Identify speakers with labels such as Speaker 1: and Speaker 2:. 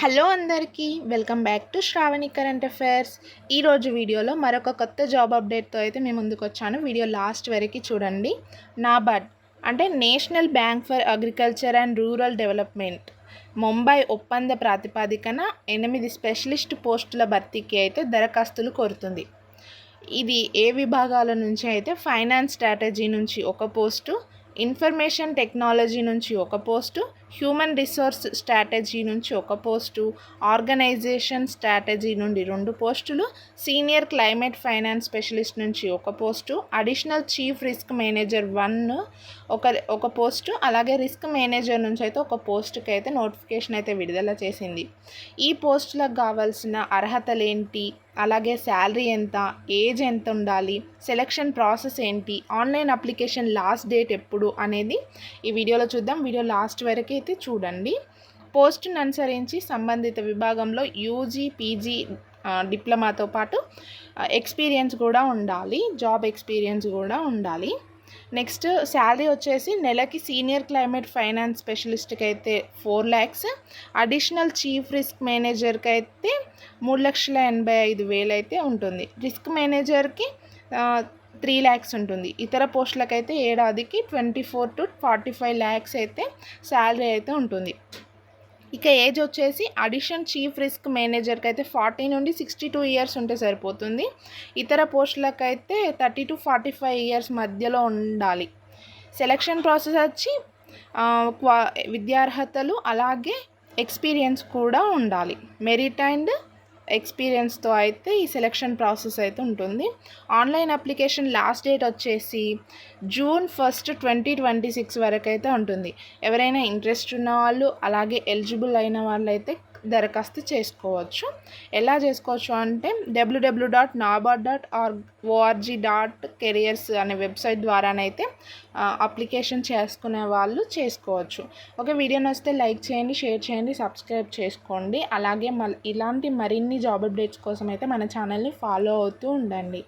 Speaker 1: Hello అందరికీ welcome back to Sravani current affairs. ఈరోజు వీడియోలో మరొక కొత్త జాబ్ అప్డేట్తో అయితే మేము ముందుకు వచ్చాను. వీడియో లాస్ట్ వరకు చూడండి. నాబార్డ్ అంటే national bank for agriculture and rural development Mumbai ఒప్పంద ప్రాతిపదికన 8 స్పెషలిస్ట్ పోస్టుల భర్తీకి అయితే దరఖాస్తులు కోరుతుంది. ఇది ఏ విభాగాల నుంచి అయితే ఫైనాన్స్ స్ట్రాటజీ నుంచి ఒక పోస్టు, ఇన్ఫర్మేషన్ టెక్నాలజీ నుంచి ఒక పోస్టు, హ్యూమన్ రిసోర్స్ స్ట్రాటజీ నుంచి ఒక పోస్టు, ఆర్గనైజేషన్ స్ట్రాటజీ నుండి 2 పోస్టులు, సీనియర్ క్లైమేట్ ఫైనాన్స్ స్పెషలిస్ట్ నుంచి ఒక post, additional chief risk manager 1 ఒక పోస్టు, అలాగే రిస్క్ మేనేజర్ నుంచి అయితే ఒక పోస్టుకి అయితే నోటిఫికేషన్ అయితే విడుదల చేసింది. ఈ పోస్టులకు కావాల్సిన అర్హతలు ఏంటి, అలాగే శాలరీ ఎంత, ఏజ్ ఎంత ఉండాలి, సెలక్షన్ ప్రాసెస్ ఏంటి, ఆన్లైన్ అప్లికేషన్ లాస్ట్ డేట్ ఎప్పుడు అనేది ఈ వీడియోలో చూద్దాం. వీడియో లాస్ట్ వరకు అయితే చూడండి. పోస్టును అనుసరించి సంబంధిత విభాగంలో యూజీ, పీజీ, డిప్లొమాతో పాటు ఎక్స్పీరియన్స్ కూడా ఉండాలి, జాబ్ ఎక్స్పీరియన్స్ కూడా ఉండాలి. నెక్స్ట్ శాలరీ వచ్చేసి నెలకి సీనియర్ క్లైమేట్ ఫైనాన్స్ స్పెషలిస్ట్కి అయితే 4 lakhs, అడిషనల్ చీఫ్ రిస్క్ మేనేజర్కి అయితే 3,85,000 అయితే ఉంటుంది. రిస్క్ మేనేజర్కి 3 lakhs ఉంటుంది. ఇతర పోస్టులకైతే ఏడాదికి 24 to 45 lakhs అయితే శాలరీ అయితే ఉంటుంది. ఇక ఏజ్ వచ్చేసి అడిషన్ చీఫ్ రిస్క్ మేనేజర్కి అయితే 40 నుండి 62 years ఉంటే సరిపోతుంది. ఇతర పోస్టులకైతే 30 to 45 years మధ్యలో ఉండాలి. సెలక్షన్ ప్రాసెస్ వచ్చి విద్యార్హతలు అలాగే ఎక్స్పీరియన్స్ కూడా ఉండాలి. మెరిట్ అండ్ ఎక్స్పీరియన్స్తో అయితే ఈ సెలక్షన్ ప్రాసెస్ అయితే ఉంటుంది. ఆన్లైన్ అప్లికేషన్ లాస్ట్ డేట్ వచ్చేసి June 1, 2026 వరకు అయితే ఉంటుంది. ఎవరైనా ఇంట్రెస్ట్ ఉన్న వాళ్ళు అలాగే ఎలిజిబుల్ అయిన వాళ్ళు అయితే దరఖాస్తు చేసుకోవచ్చు. ఎలా చేసుకోవచ్చు అంటే www.nabard.org.careers అనే వెబ్సైట్ ద్వారానైతే అప్లికేషన్ చేసుకునే వాళ్ళు చేసుకోవచ్చు. ఓకే, వీడియో నచ్చితే లైక్ చేయండి, షేర్ చేయండి, సబ్స్క్రైబ్ చేసుకోండి. అలాగే ఇలాంటి మరిన్ని జాబ్ అప్డేట్స్ కోసం అయితే మన ఛానల్ని ఫాలో అవుతూ ఉండండి.